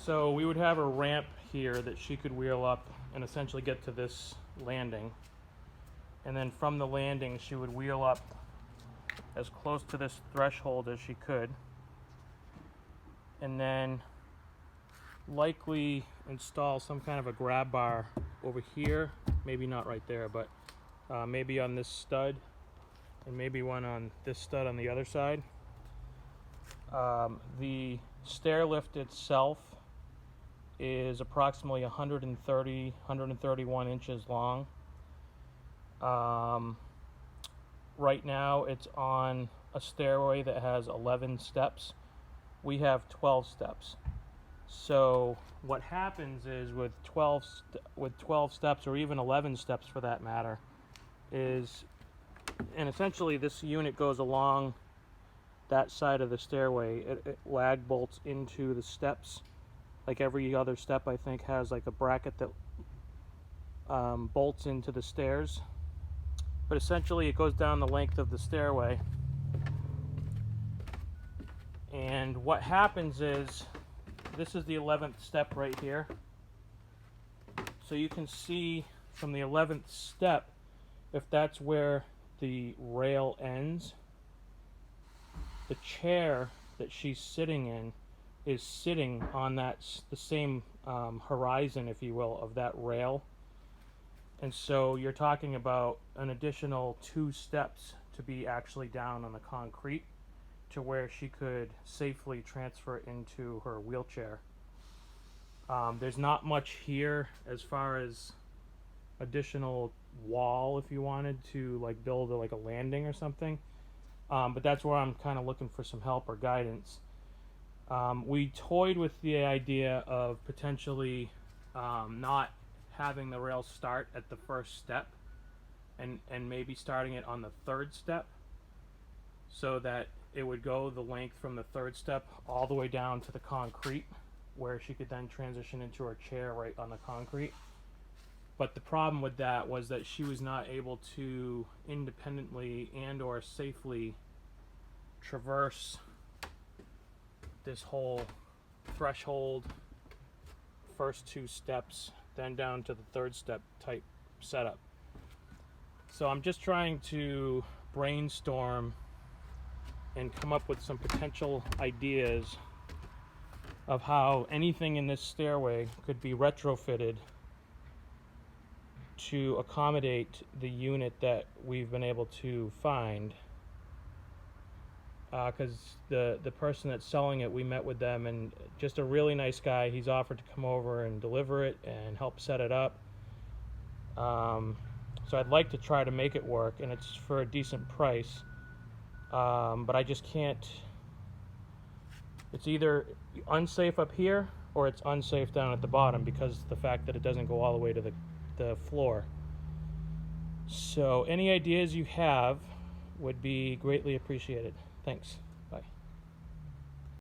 So we would have a ramp here that she could wheel up and essentially get to this landing. And then from the landing, she would wheel up as close to this threshold as she could. And then likely install some kind of a grab bar over here. Maybe not right there, but maybe on this stud, and maybe one on this stud on the other side. The stair lift itself is approximately 131 inches long. Right now it's on a stairway that has 11 steps. We have 12 steps. So what happens is with 12 steps, or even 11 steps for that matter, is, and essentially this unit goes along that side of the stairway. It lag bolts into the steps. Like every other step, I think, has like a bracket that bolts into the stairs. But essentially it goes down the length of the stairway. And what happens is, this is the 11th step right here. So you can see from the 11th step, if that's where the rail ends, the chair that she's sitting in is sitting on the same horizon, if you will, of that rail. And so you're talking about an additional 2 steps to be actually down on the concrete to where she could safely transfer it into her wheelchair. There's not much here as far as additional wall if you wanted to like build like a landing or something, but that's where I'm kind of looking for some help or guidance. We toyed with the idea of potentially not having the rail start at the first step and maybe starting it on the 3rd step, so that it would go the length from the 3rd step all the way down to the concrete, where she could then transition into her chair right on the concrete. But the problem with that was that she was not able to independently and or safely traverse this whole threshold, first 2 steps, then down to the 3rd step type setup. So I'm just trying to brainstorm and come up with some potential ideas of how anything in this stairway could be retrofitted to accommodate the unit that we've been able to find. Because the person that's selling it, we met with them, and just a really nice guy. He's offered to come over and deliver it and help set it up. So I'd like to try to make it work, and it's for a decent price. But I just can't. It's either unsafe up here or it's unsafe down at the bottom because of the fact that it doesn't go all the way to the floor. So any ideas you have would be greatly appreciated. Thanks.